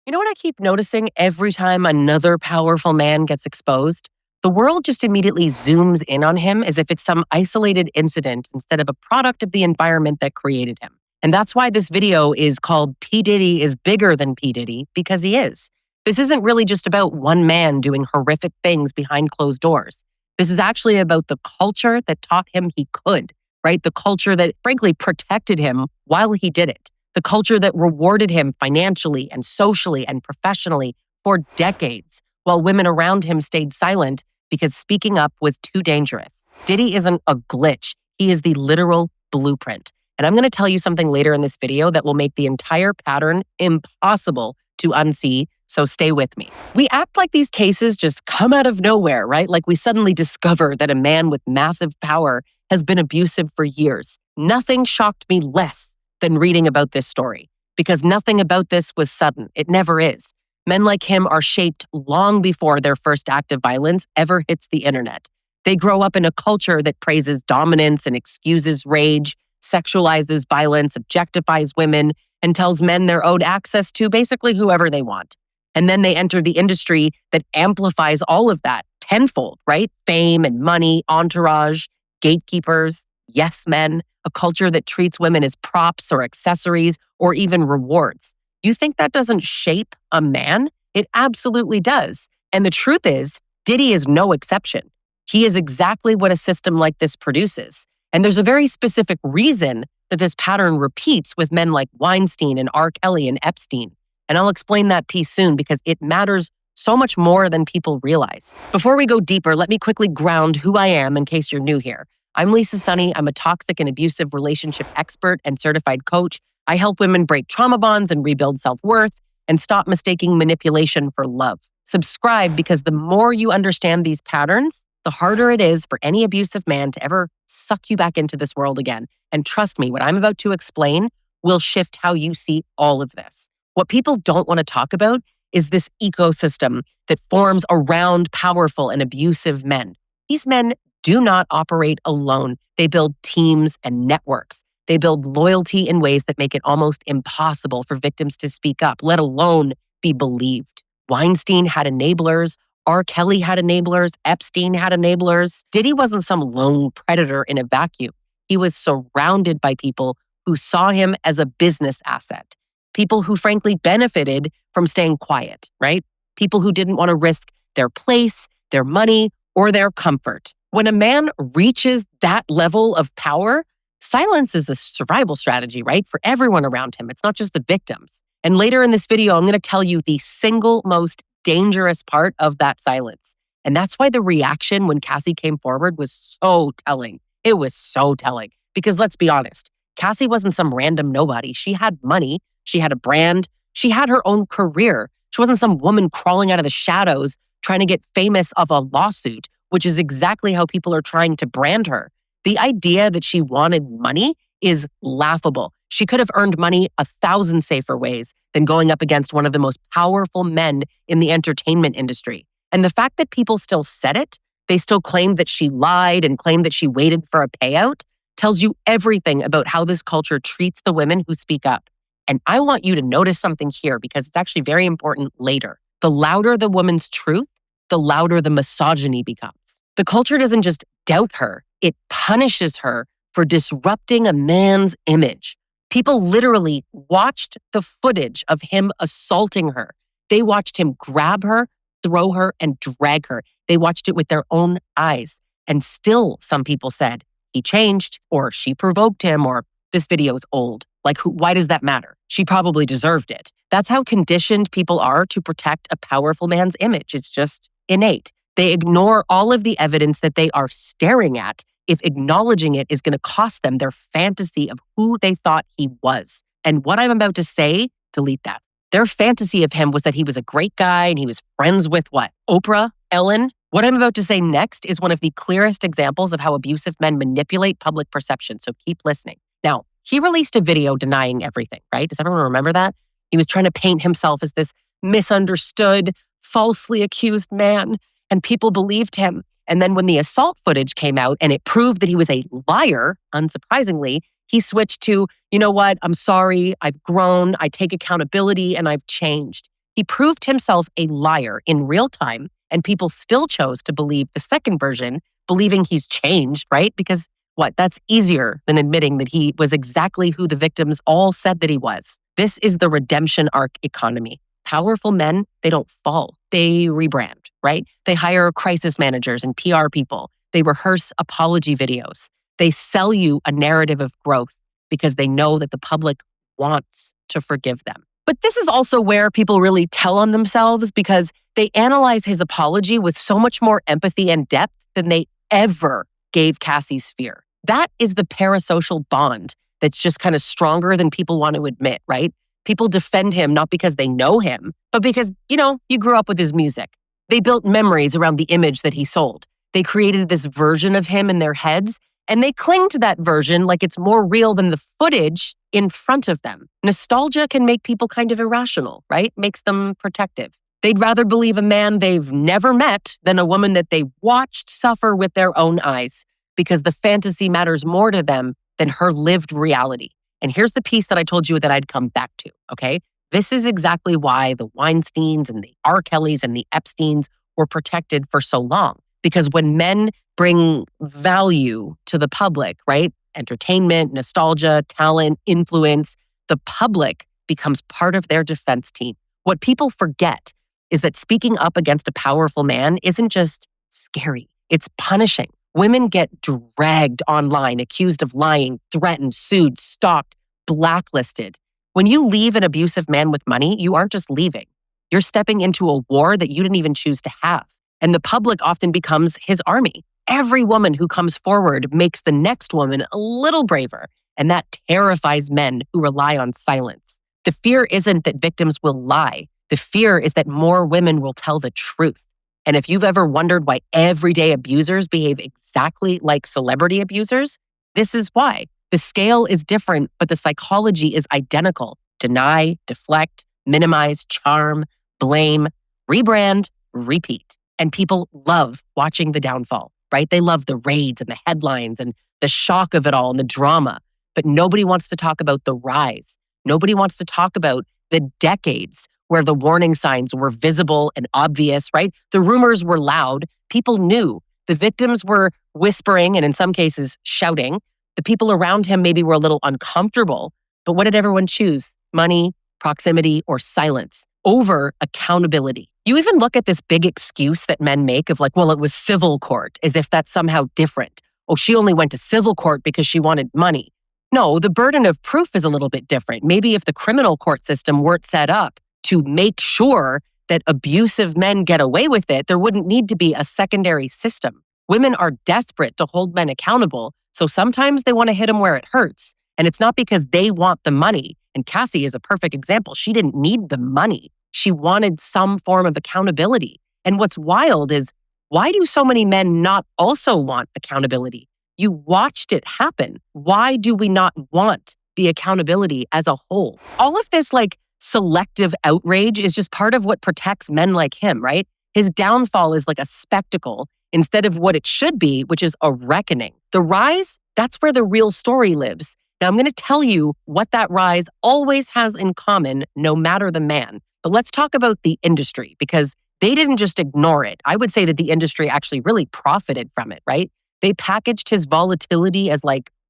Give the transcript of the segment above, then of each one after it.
You know what I keep noticing every time another powerful man gets exposed? The world just immediately zooms in on him as if it's some isolated incident instead of a product of the environment that created him. And that's why this video is called P. Diddy is bigger than P. Diddy, because he is. This isn't really just about one man doing horrific things behind closed doors. This is actually about the culture that taught him he could, right? The culture that frankly protected him while he did it. The culture that rewarded him financially and socially and professionally for decades, while women around him stayed silent because speaking up was too dangerous. Diddy isn't a glitch. He is the literal blueprint. And I'm going to tell you something later in this video that will make the entire pattern impossible to unsee, so stay with me. We act like these cases just come out of nowhere, right? Like we suddenly discover that a man with massive power has been abusive for years. Nothing shocked me less than reading about this story, because nothing about this was sudden. It never is. Men like him are shaped long before their first act of violence ever hits the internet. They grow up in a culture that praises dominance and excuses rage, sexualizes violence, objectifies women, and tells men they're owed access to basically whoever they want. And then they enter the industry that amplifies all of that tenfold, right? Fame and money, entourage, gatekeepers, yes men, a culture that treats women as props or accessories or even rewards. You think that doesn't shape a man? It absolutely does. And the truth is, Diddy is no exception. He is exactly what a system like this produces. And there's a very specific reason that this pattern repeats with men like Weinstein and R. Kelly and Epstein. And I'll explain that piece soon because it matters so much more than people realize. Before we go deeper, let me quickly ground who I am in case you're new here. I'm Lisa Sonni. I'm a toxic and abusive relationship expert and certified coach. I help women break trauma bonds and rebuild self-worth and stop mistaking manipulation for love. Subscribe because the more you understand these patterns, the harder it is for any abusive man to ever suck you back into this world again. And trust me, what I'm about to explain will shift how you see all of this. What people don't want to talk about is this ecosystem that forms around powerful and abusive men. These men do not operate alone. They build teams and networks. They build loyalty in ways that make it almost impossible for victims to speak up, let alone be believed. Weinstein had enablers. R. Kelly had enablers. Epstein had enablers. Diddy wasn't some lone predator in a vacuum. He was surrounded by people who saw him as a business asset. People who frankly benefited from staying quiet, right? People who didn't want to risk their place, their money, or their comfort. When a man reaches that level of power, silence is a survival strategy, right? For everyone around him. It's not just the victims. And later in this video, I'm going to tell you the single most dangerous part of that silence. And that's why the reaction when Cassie came forward was so telling. It was so telling. Because let's be honest, Cassie wasn't some random nobody. She had money. She had a brand. She had her own career. She wasn't some woman crawling out of the shadows trying to get famous of a lawsuit, which is exactly how people are trying to brand her. The idea that she wanted money is laughable. She could have earned money 1,000 safer ways than going up against one of the most powerful men in the entertainment industry. And the fact that people still said it, they still claimed that she lied and claimed that she waited for a payout, tells you everything about how this culture treats the women who speak up. And I want you to notice something here because it's actually very important later. The louder the woman's truth, the louder the misogyny becomes. The culture doesn't just doubt her, it punishes her for disrupting a man's image. People literally watched the footage of him assaulting her. They watched him grab her, throw her, and drag her. They watched it with their own eyes. And still, some people said, he changed, or she provoked him, or this video is old. Like, why does that matter? She probably deserved it. That's how conditioned people are to protect a powerful man's image. It's just innate. They ignore all of the evidence that they are staring at if acknowledging it is going to cost them their fantasy of who they thought he was. And what I'm about to say, delete that. Their fantasy of him was that he was a great guy and he was friends with what? Oprah? Ellen? What I'm about to say next is one of the clearest examples of how abusive men manipulate public perception, so keep listening. Now, he released a video denying everything, right? Does everyone remember that? He was trying to paint himself as this misunderstood, falsely accused man, and people believed him. And then when the assault footage came out and it proved that he was a liar, unsurprisingly, he switched to, you know what, I'm sorry, I've grown, I take accountability, and I've changed. He proved himself a liar in real time, and people still chose to believe the second version, believing he's changed, right? Because what? That's easier than admitting that he was exactly who the victims all said that he was. This is the redemption arc economy. Powerful men, they don't fall. They rebrand, right? They hire crisis managers and PR people. They rehearse apology videos. They sell you a narrative of growth because they know that the public wants to forgive them. But this is also where people really tell on themselves because they analyze his apology with so much more empathy and depth than they ever gave Cassie's fear. That is the parasocial bond that's just kind of stronger than people want to admit, right? People defend him not because they know him, but because, you grew up with his music. They built memories around the image that he sold. They created this version of him in their heads, and they cling to that version like it's more real than the footage in front of them. Nostalgia can make people kind of irrational, right? Makes them protective. They'd rather believe a man they've never met than a woman that they watched suffer with their own eyes because the fantasy matters more to them than her lived reality. And here's the piece that I told you that I'd come back to, okay? This is exactly why the Weinsteins and the R. Kellys and the Epsteins were protected for so long. Because when men bring value to the public, right? Entertainment, nostalgia, talent, influence, the public becomes part of their defense team. What people forget is that speaking up against a powerful man isn't just scary, it's punishing. Women get dragged online, accused of lying, threatened, sued, stalked, blacklisted. When you leave an abusive man with money, you aren't just leaving. You're stepping into a war that you didn't even choose to have. And the public often becomes his army. Every woman who comes forward makes the next woman a little braver, and that terrifies men who rely on silence. The fear isn't that victims will lie. The fear is that more women will tell the truth. And if you've ever wondered why everyday abusers behave exactly like celebrity abusers, this is why. The scale is different, but the psychology is identical. Deny, deflect, minimize, charm, blame, rebrand, repeat. And people love watching the downfall, right? They love the raids and the headlines and the shock of it all and the drama. But nobody wants to talk about the rise. Nobody wants to talk about the decades where the warning signs were visible and obvious, right? The rumors were loud. People knew. The victims were whispering and in some cases shouting. The people around him maybe were a little uncomfortable. But what did everyone choose? Money, proximity, or silence over accountability. You even look at this big excuse that men make of like, well, it was civil court, as if that's somehow different. Oh, she only went to civil court because she wanted money. No, the burden of proof is a little bit different. Maybe if the criminal court system weren't set up to make sure that abusive men get away with it, there wouldn't need to be a secondary system. Women are desperate to hold men accountable, so sometimes they want to hit them where it hurts. And it's not because they want the money. And Cassie is a perfect example. She didn't need the money. She wanted some form of accountability. And what's wild is, why do so many men not also want accountability? You watched it happen. Why do we not want the accountability as a whole? All of this selective outrage is just part of what protects men like him, right? His downfall is like a spectacle instead of what it should be, which is a reckoning. The rise, that's where the real story lives. Now, I'm going to tell you what that rise always has in common, no matter the man. But let's talk about the industry, because they didn't just ignore it. I would say that the industry actually really profited from it, right? They packaged his volatility as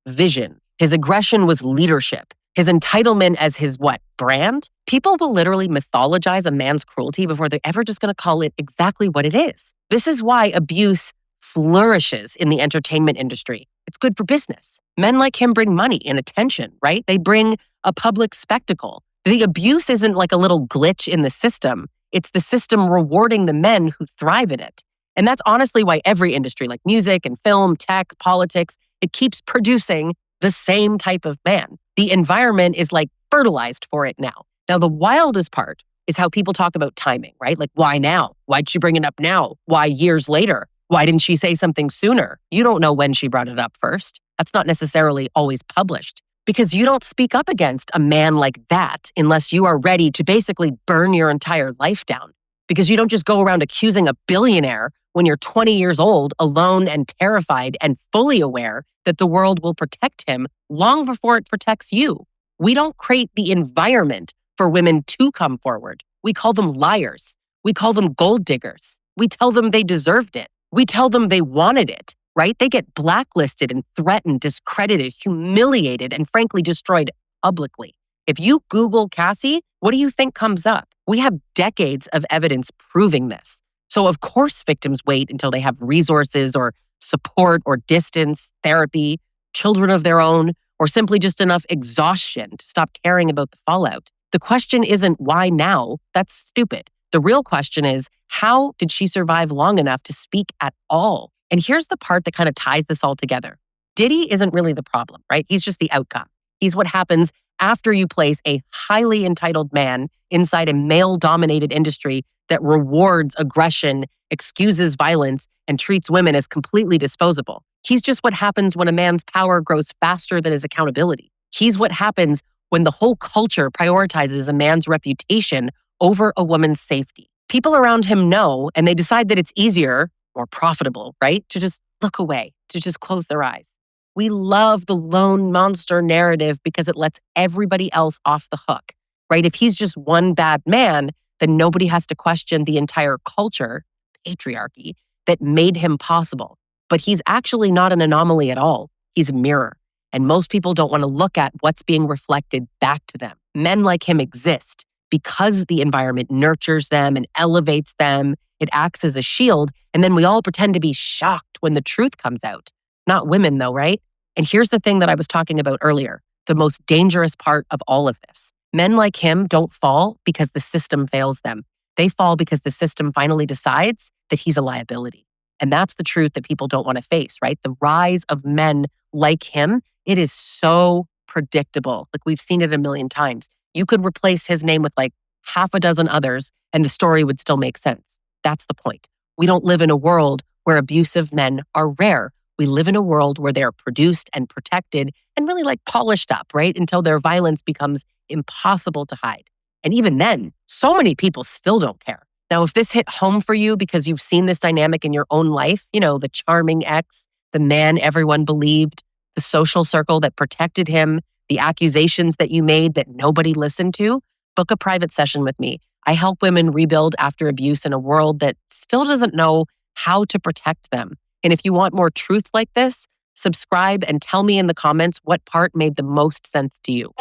vision. His aggression was leadership. His entitlement as his brand? People will literally mythologize a man's cruelty before they're ever just going to call it exactly what it is. This is why abuse flourishes in the entertainment industry. It's good for business. Men like him bring money and attention, right? They bring a public spectacle. The abuse isn't like a little glitch in the system. It's the system rewarding the men who thrive in it. And that's honestly why every industry, like music and film, tech, politics, it keeps producing the same type of man. The environment is fertilized for it now. Now, the wildest part is how people talk about timing, right? Why now? Why'd she bring it up now? Why years later? Why didn't she say something sooner? You don't know when she brought it up first. That's not necessarily always published, because you don't speak up against a man like that unless you are ready to basically burn your entire life down. Because you don't just go around accusing a billionaire when you're 20 years old, alone and terrified and fully aware that the world will protect him long before it protects you. We don't create the environment for women to come forward. We call them liars. We call them gold diggers. We tell them they deserved it. We tell them they wanted it, right? They get blacklisted and threatened, discredited, humiliated, and frankly destroyed publicly. If you Google Cassie, what do you think comes up? We have decades of evidence proving this. So of course victims wait until they have resources or support or distance, therapy, children of their own, or simply just enough exhaustion to stop caring about the fallout. The question isn't why now? That's stupid. The real question is, how did she survive long enough to speak at all? And here's the part that kind of ties this all together. Diddy isn't really the problem, right? He's just the outcome. He's what happens after you place a highly entitled man inside a male-dominated industry that rewards aggression, excuses violence, and treats women as completely disposable. He's just what happens when a man's power grows faster than his accountability. He's what happens when the whole culture prioritizes a man's reputation over a woman's safety. People around him know, and they decide that it's easier, more profitable, right? To just look away, to just close their eyes. We love the lone monster narrative because it lets everybody else off the hook, right? If he's just one bad man, then nobody has to question the entire culture, patriarchy, that made him possible. But he's actually not an anomaly at all. He's a mirror. And most people don't want to look at what's being reflected back to them. Men like him exist because the environment nurtures them and elevates them. It acts as a shield. And then we all pretend to be shocked when the truth comes out. Not women though, right? And here's the thing that I was talking about earlier, the most dangerous part of all of this. Men like him don't fall because the system fails them. They fall because the system finally decides that he's a liability. And that's the truth that people don't want to face, right? The rise of men like him, it is so predictable. Like we've seen it a million times. You could replace his name with like half a dozen others and the story would still make sense. That's the point. We don't live in a world where abusive men are rare. We live in a world where they're produced and protected and really like polished up, right? Until their violence becomes impossible to hide. And even then, so many people still don't care. Now, if this hit home for you because you've seen this dynamic in your own life, you know, the charming ex, the man everyone believed, the social circle that protected him, the accusations that you made that nobody listened to, book a private session with me. I help women rebuild after abuse in a world that still doesn't know how to protect them. And if you want more truth like this, subscribe and tell me in the comments what part made the most sense to you.